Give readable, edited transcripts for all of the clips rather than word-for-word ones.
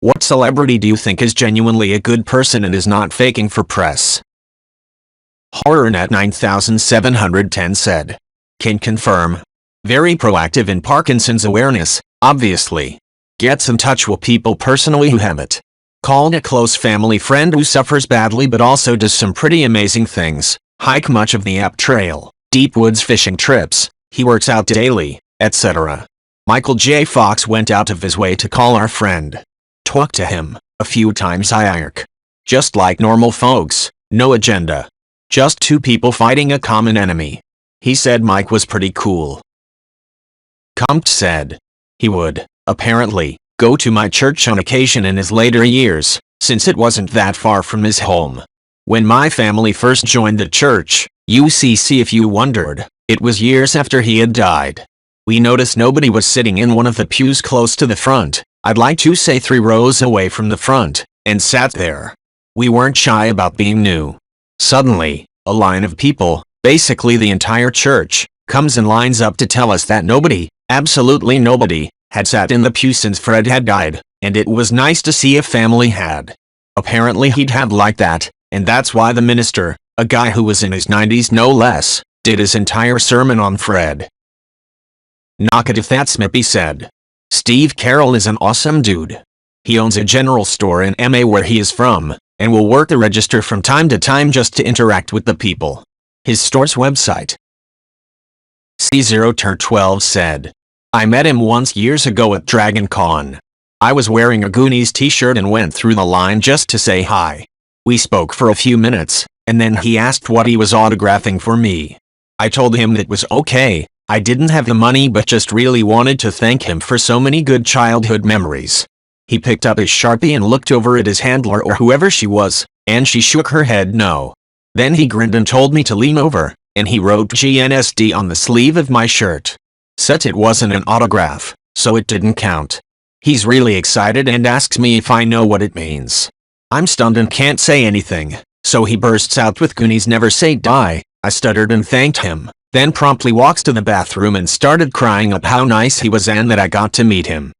What celebrity do you think is genuinely a good person and is not faking for press? HorrorNet 9710 said. Can confirm. Very proactive in Parkinson's awareness, obviously. Gets in touch with people personally who have it. Called a close family friend who suffers badly but also does some pretty amazing things. Hike much of the app trail, deep woods fishing trips, he works out daily, etc. Michael J. Fox went out of his way to call our friend. Talk to him, a few times IRC. Just like normal folks, no agenda. Just two people fighting a common enemy. He said Mike was pretty cool. Compt said. He would, apparently, go to my church on occasion in his later years, since it wasn't that far from his home. When my family first joined the church, UCC if you wondered, it was years after he had died. We noticed nobody was sitting in one of the pews close to the front, I'd like to say 3 rows away from the front, and sat there. We weren't shy about being new. Suddenly, a line of people, basically the entire church, comes and lines up to tell us that nobody, absolutely nobody, had sat in the pew since Fred had died, and it was nice to see a family had. Apparently he'd have liked that, and that's why the minister, a guy who was in his 90s no less, did his entire sermon on Fred. Knock it if that's Smippy said. Steve Carroll is an awesome dude. He owns a general store in MA where he is from, and will work the register from time to time just to interact with the people. His store's website. C0Tur12 said. I met him once years ago at Dragon Con. I was wearing a Goonies t-shirt and went through the line just to say hi. We spoke for a few minutes, and then he asked what he was autographing for me. I told him that was okay, I didn't have the money but just really wanted to thank him for so many good childhood memories. He picked up his Sharpie and looked over at his handler or whoever she was, and she shook her head no. Then he grinned and told me to lean over, and he wrote GNSD on the sleeve of my shirt. Said it wasn't an autograph, so it didn't count. He's really excited and asks me if I know what it means. I'm stunned and can't say anything, so he bursts out with Goonies Never Say Die. I stuttered and thanked him, then promptly walks to the bathroom and started crying up how nice he was and that I got to meet him.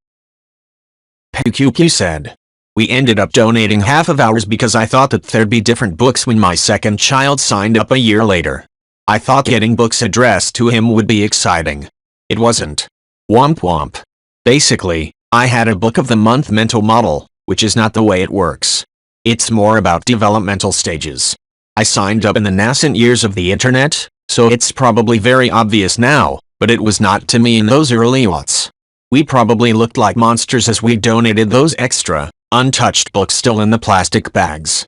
PQQ said. We ended up donating half of ours because I thought that there'd be different books when my second child signed up a year later. I thought getting books addressed to him would be exciting. It wasn't. Womp womp. Basically, I had a book of the month mental model, which is not the way it works. It's more about developmental stages. I signed up in the nascent years of the internet, so it's probably very obvious now, but it was not to me in those early aughts. We probably looked like monsters as we donated those extra, untouched books still in the plastic bags.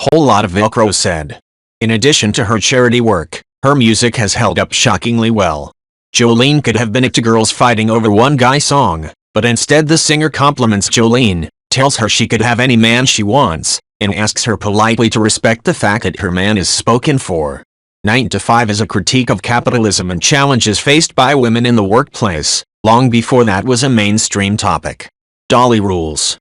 Whole lot of Velcro said. In addition to her charity work, her music has held up shockingly well. Jolene could have been it to girls fighting over one guy song, but instead the singer compliments Jolene, tells her she could have any man she wants, and asks her politely to respect the fact that her man is spoken for. 9 to 5 is a critique of capitalism and challenges faced by women in the workplace, long before that was a mainstream topic. Dolly rules.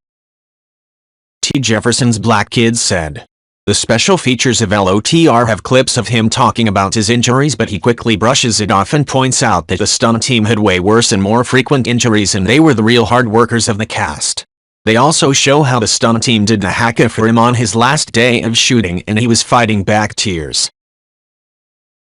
T. Jefferson's Black Kids said. The special features of LOTR have clips of him talking about his injuries, but he quickly brushes it off and points out that the stunt team had way worse and more frequent injuries and they were the real hard workers of the cast. They also show how the stunt team did the haka for him on his last day of shooting and he was fighting back tears.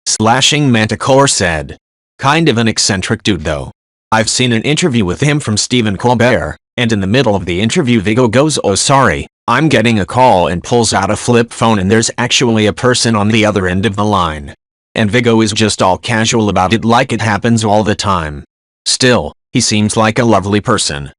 Slashing Manticore said. Kind of an eccentric dude though. I've seen an interview with him from Stephen Colbert, and in the middle of the interview Viggo goes, "Oh sorry, I'm getting a call," and pulls out a flip phone and there's actually a person on the other end of the line. And Viggo is just all casual about it like it happens all the time. Still, he seems like a lovely person.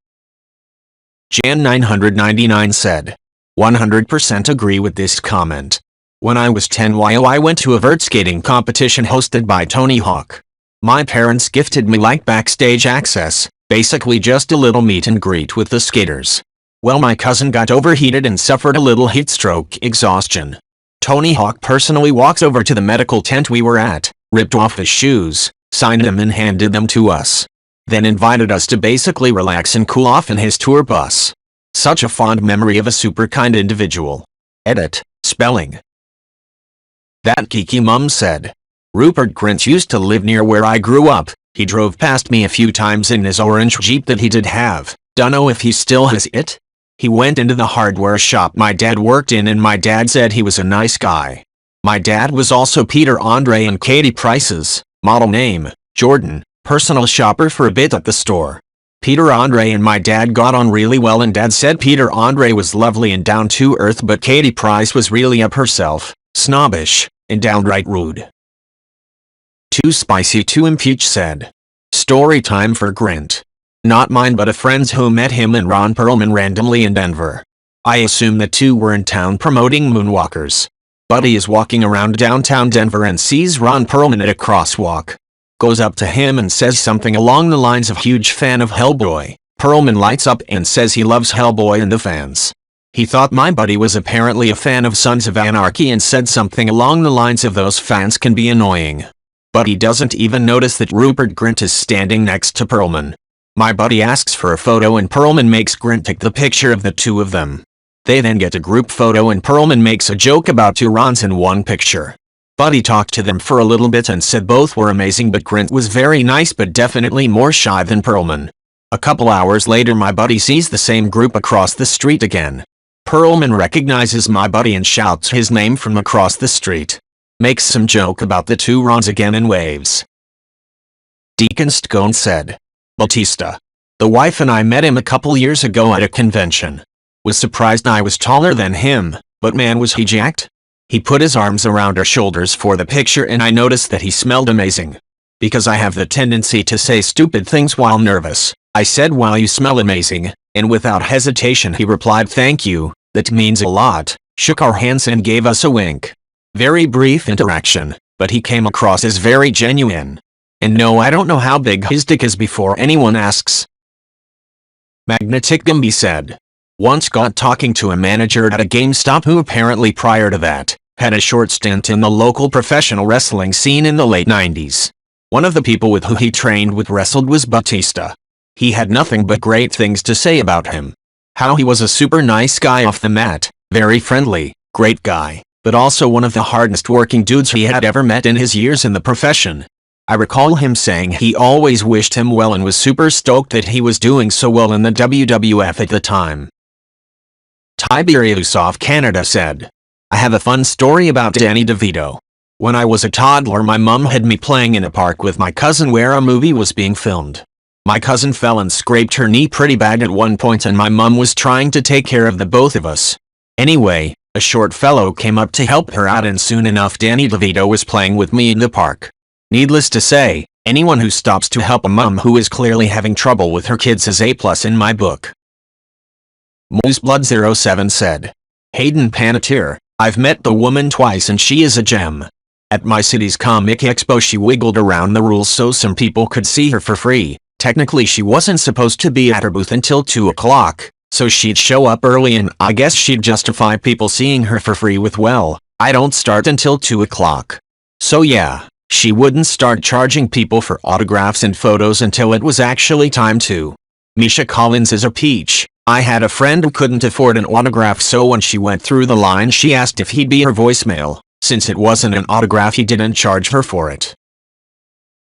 Jan 999 said. 100% agree with this comment. When I was 10 I went to a vert skating competition hosted by Tony Hawk. My parents gifted me like backstage access, basically just a little meet and greet with the skaters. Well, my cousin got overheated and suffered a little heat stroke exhaustion. Tony Hawk personally walks over to the medical tent we were at, ripped off his shoes, signed them and handed them to us. Then invited us to basically relax and cool off in his tour bus. Such a fond memory of a super kind individual. Edit, spelling. That geeky mum said. Rupert Grint used to live near where I grew up. He drove past me a few times in his orange Jeep that he did have. Dunno if he still has it? He went into the hardware shop my dad worked in and my dad said he was a nice guy. My dad was also Peter Andre and Katie Price's, model name, Jordan, personal shopper for a bit at the store. Peter Andre and my dad got on really well and dad said Peter Andre was lovely and down to earth but Katie Price was really up herself, snobbish, and downright rude. Too spicy to impeach said. Story time for Grint. Not mine but a friend's who met him and Ron Perlman randomly in Denver. I assume the two were in town promoting Moonwalkers. Buddy is walking around downtown Denver and sees Ron Perlman at a crosswalk. Goes up to him and says something along the lines of huge fan of Hellboy. Perlman lights up and says he loves Hellboy and the fans. He thought my buddy was apparently a fan of Sons of Anarchy and said something along the lines of those fans can be annoying. But he doesn't even notice that Rupert Grint is standing next to Perlman. My buddy asks for a photo and Perlman makes Grint take the picture of the two of them. They then get a group photo and Perlman makes a joke about two Rons in one picture. Buddy talked to them for a little bit and said both were amazing but Grint was very nice but definitely more shy than Perlman. A couple hours later my buddy sees the same group across the street again. Perlman recognizes my buddy and shouts his name from across the street. Makes some joke about the two Rons again and waves. Deacon Stone said. Bautista. The wife and I met him a couple years ago at a convention. Was surprised I was taller than him, but man was he jacked. He put his arms around our shoulders for the picture and I noticed that he smelled amazing. Because I have the tendency to say stupid things while nervous, I said wow you smell amazing, and without hesitation he replied thank you, that means a lot, shook our hands and gave us a wink. Very brief interaction, but he came across as very genuine. And no I don't know how big his dick is before anyone asks. Magnetic Gumby said. Once got talking to a manager at a GameStop who apparently prior to that, had a short stint in the local professional wrestling scene in the late 90s. One of the people with who he trained with wrestled was Bautista. He had nothing but great things to say about him. How he was a super nice guy off the mat, very friendly, great guy, but also one of the hardest working dudes he had ever met in his years in the profession. I recall him saying he always wished him well and was super stoked that he was doing so well in the WWF at the time. Tiberius of Canada said. I have a fun story about Danny DeVito. When I was a toddler my mum had me playing in a park with my cousin where a movie was being filmed. My cousin fell and scraped her knee pretty bad at one point and my mum was trying to take care of the both of us. Anyway, a short fellow came up to help her out and soon enough Danny DeVito was playing with me in the park. Needless to say, anyone who stops to help a mum who is clearly having trouble with her kids is A+ in my book. Mooseblood07 said. Hayden Panettiere, I've met the woman twice and she is a gem. At my city's comic expo she wiggled around the rules so some people could see her for free. Technically she wasn't supposed to be at her booth until 2 o'clock, so she'd show up early and I guess she'd justify people seeing her for free with well, I don't start until 2 o'clock. So yeah. She wouldn't start charging people for autographs and photos until it was actually time to. Misha Collins is a peach. I had a friend who couldn't afford an autograph so when she went through the line she asked if he'd be her voicemail. Since it wasn't an autograph he didn't charge her for it.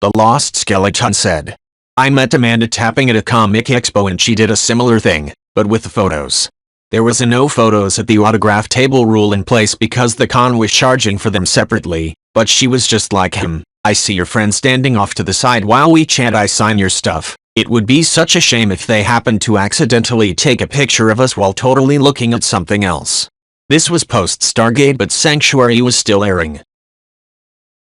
The Lost Skeleton said. I met Amanda Tapping at a comic expo and she did a similar thing, but with the photos. There was a no photos at the autograph table rule in place because the con was charging for them separately. But she was just like him. I see your friend standing off to the side while we chat I sign your stuff. It would be such a shame if they happened to accidentally take a picture of us while totally looking at something else. This was post Stargate but Sanctuary was still airing.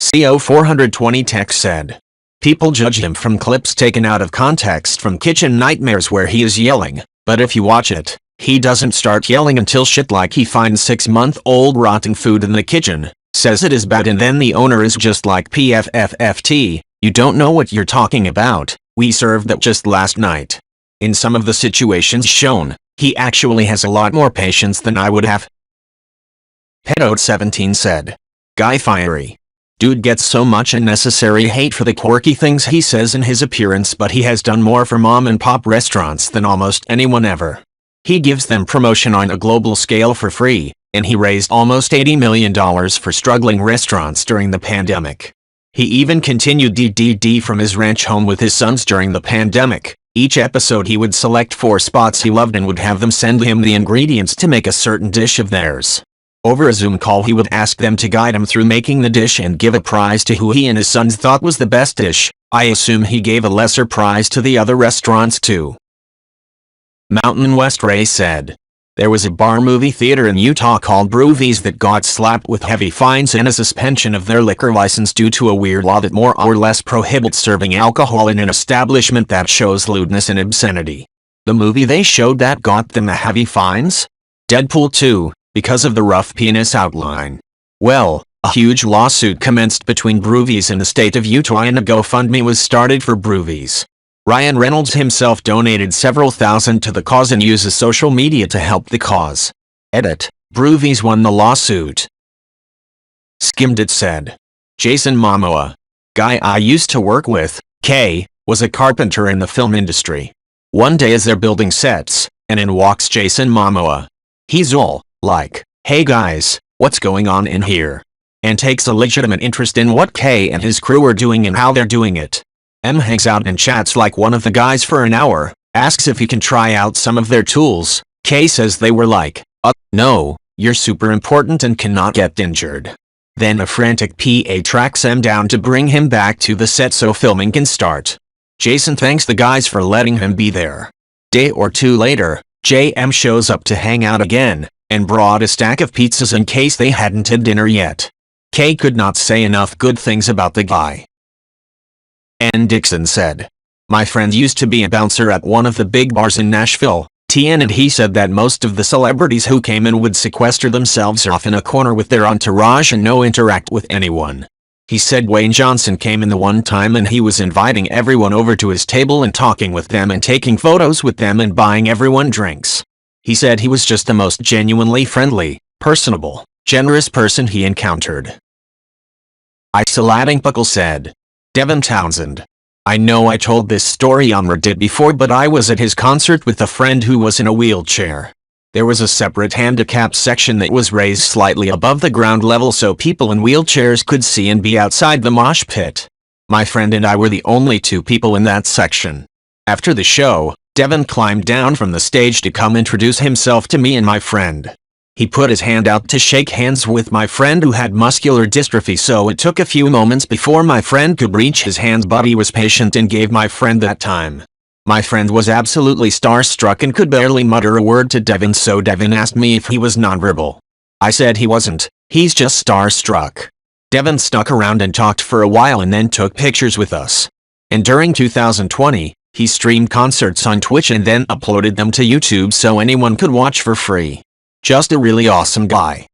CO420 Tech said. People judge him from clips taken out of context from Kitchen Nightmares where he is yelling, but if you watch it, he doesn't start yelling until shit like he finds 6-month-old rotten food in the kitchen. Says it is bad and then the owner is just like PFFFT, you don't know what you're talking about, we served that just last night. In some of the situations shown, he actually has a lot more patience than I would have. Pedote17 said. Guy fiery. Dude gets so much unnecessary hate for the quirky things he says in his appearance but he has done more for mom and pop restaurants than almost anyone ever. He gives them promotion on a global scale for free. And he raised almost $80 million for struggling restaurants during the pandemic. He even continued DDD from his ranch home with his sons during the pandemic, Each episode he would select 4 spots he loved and would have them send him the ingredients to make a certain dish of theirs. Over a Zoom call he would ask them to guide him through making the dish and give a prize to who he and his sons thought was the best dish. I assume he gave a lesser prize to the other restaurants too. Mountain West Ray said, "There was a bar movie theater in Utah called Broovies that got slapped with heavy fines and a suspension of their liquor license due to a weird law that more or less prohibits serving alcohol in an establishment that shows lewdness and obscenity. The movie they showed that got them the heavy fines? Deadpool 2, because of the rough penis outline. Well, a huge lawsuit commenced between Broovies and the state of Utah and a GoFundMe was started for Broovies. Ryan Reynolds himself donated several thousand to the cause and uses social media to help the cause. Edit. Broovies won the lawsuit." Skimmed It said, Jason Momoa, guy I used to work with, K, was a carpenter in the film industry. One day as they're building sets, and in walks Jason Momoa. He's all like, "Hey guys, what's going on in here?" and takes a legitimate interest in what K and his crew are doing and how they're doing it. M hangs out and chats like one of the guys for an hour, asks if he can try out some of their tools. K says they were like, no, you're super important and cannot get injured. Then a frantic PA tracks M down to bring him back to the set so filming can start. Jason thanks the guys for letting him be there. Day or two later, JM shows up to hang out again, and brought a stack of pizzas in case they hadn't had dinner yet. K could not say enough good things about the guy. N. Dixon said, "My friend used to be a bouncer at one of the big bars in Nashville, TN, and he said that most of the celebrities who came in would sequester themselves off in a corner with their entourage and no interact with anyone. He said Wayne Johnson came in the one time and he was inviting everyone over to his table and talking with them and taking photos with them and buying everyone drinks. He said he was just the most genuinely friendly, personable, generous person he encountered." Isolating Puckle said, Devin Townsend, "I know I told this story on Reddit before, but I was at his concert with a friend who was in a wheelchair. There was a separate handicap section that was raised slightly above the ground level so people in wheelchairs could see and be outside the mosh pit. My friend and I were the only 2 people in that section. After the show, Devin climbed down from the stage to come introduce himself to me and my friend. He put his hand out to shake hands with my friend who had muscular dystrophy, so it took a few moments before my friend could reach his hands, but he was patient and gave my friend that time. My friend was absolutely starstruck and could barely mutter a word to Devin, so Devin asked me if he was nonverbal. I said he wasn't, he's just starstruck. Devin stuck around and talked for a while and then took pictures with us. And during 2020, he streamed concerts on Twitch and then uploaded them to YouTube so anyone could watch for free. Just a really awesome guy."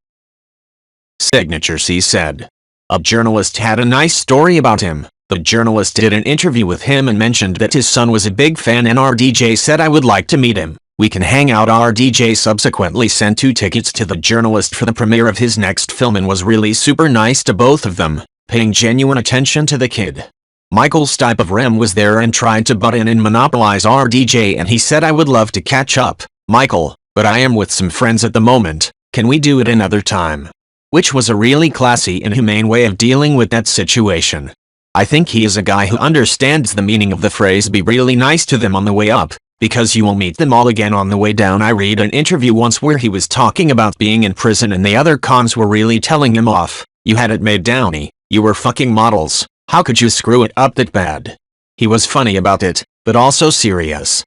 Signature C said, "A journalist had a nice story about him. The journalist did an interview with him and mentioned that his son was a big fan and RDJ said I would like to meet him. We can hang out." RDJ subsequently sent 2 tickets to the journalist for the premiere of his next film and was really super nice to both of them, paying genuine attention to the kid. Michael Stipe of Rem was there and tried to butt in and monopolize RDJ, and he said I would love to catch up, Michael, but I am with some friends at the moment, can we do it another time? Which was a really classy and humane way of dealing with that situation. I think he is a guy who understands the meaning of the phrase be really nice to them on the way up, because you will meet them all again on the way down. I read an interview once where he was talking about being in prison and the other cons were really telling him off. You had it made, Downey, you were fucking models, how could you screw it up that bad? He was funny about it, but also serious.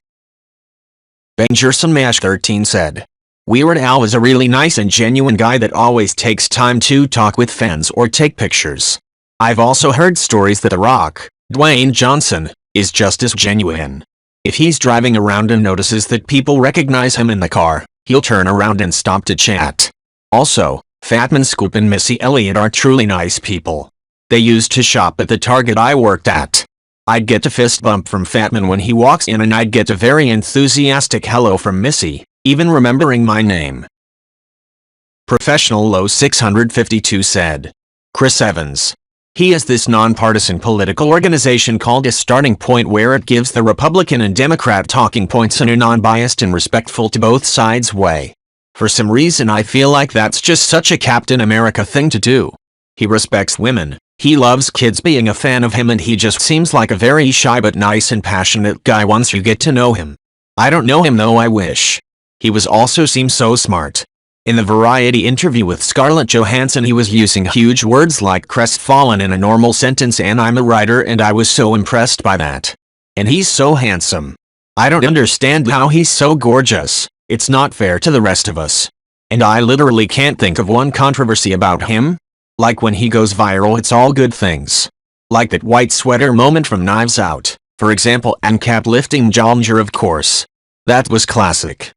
Benjerson-13 said, Weird Al is a really nice and genuine guy that always takes time to talk with fans or take pictures. I've also heard stories that The Rock, Dwayne Johnson, is just as genuine. If he's driving around and notices that people recognize him in the car, he'll turn around and stop to chat. Also, Fatman Scoop and Missy Elliott are truly nice people. They used to shop at the Target I worked at. I'd get a fist bump from Fatman when he walks in and I'd get a very enthusiastic hello from Missy, even remembering my name. Professional Low 652 said, Chris Evans. He is this nonpartisan political organization called A Starting Point where it gives the Republican and Democrat talking points in a non-biased and respectful to both sides way. For some reason I feel like that's just such a Captain America thing to do. He respects women, He loves kids being a fan of him, and he just seems like a very shy but nice and passionate guy once you get to know him. I don't know him though, I wish. He also seems so smart. In the Variety interview with Scarlett Johansson, he was using huge words like crestfallen in a normal sentence, and I'm a writer, and I was so impressed by that. And he's so handsome. I don't understand how he's so gorgeous. It's not fair to the rest of us. And I literally can't think of one controversy about him. Like when he goes viral, it's all good things. Like that white sweater moment from Knives Out, for example, and cap-lifting Jallinger, of course. That was classic.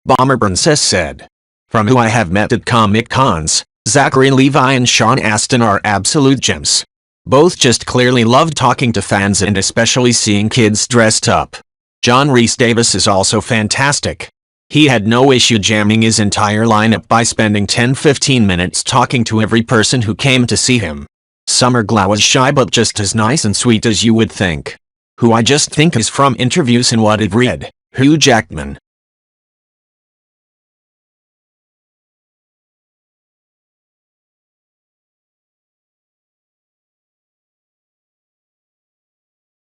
Bomber Princess said, "From who I have met at Comic Cons, Zachary Levi and Sean Astin are absolute gems. Both just clearly love talking to fans and especially seeing kids dressed up. John Rhys Davis is also fantastic. He had no issue jamming his entire lineup by spending 10-15 minutes talking to every person who came to see him. Summer Glau was shy but just as nice and sweet as you would think. Who I just think is from interviews and what I've read, Hugh Jackman.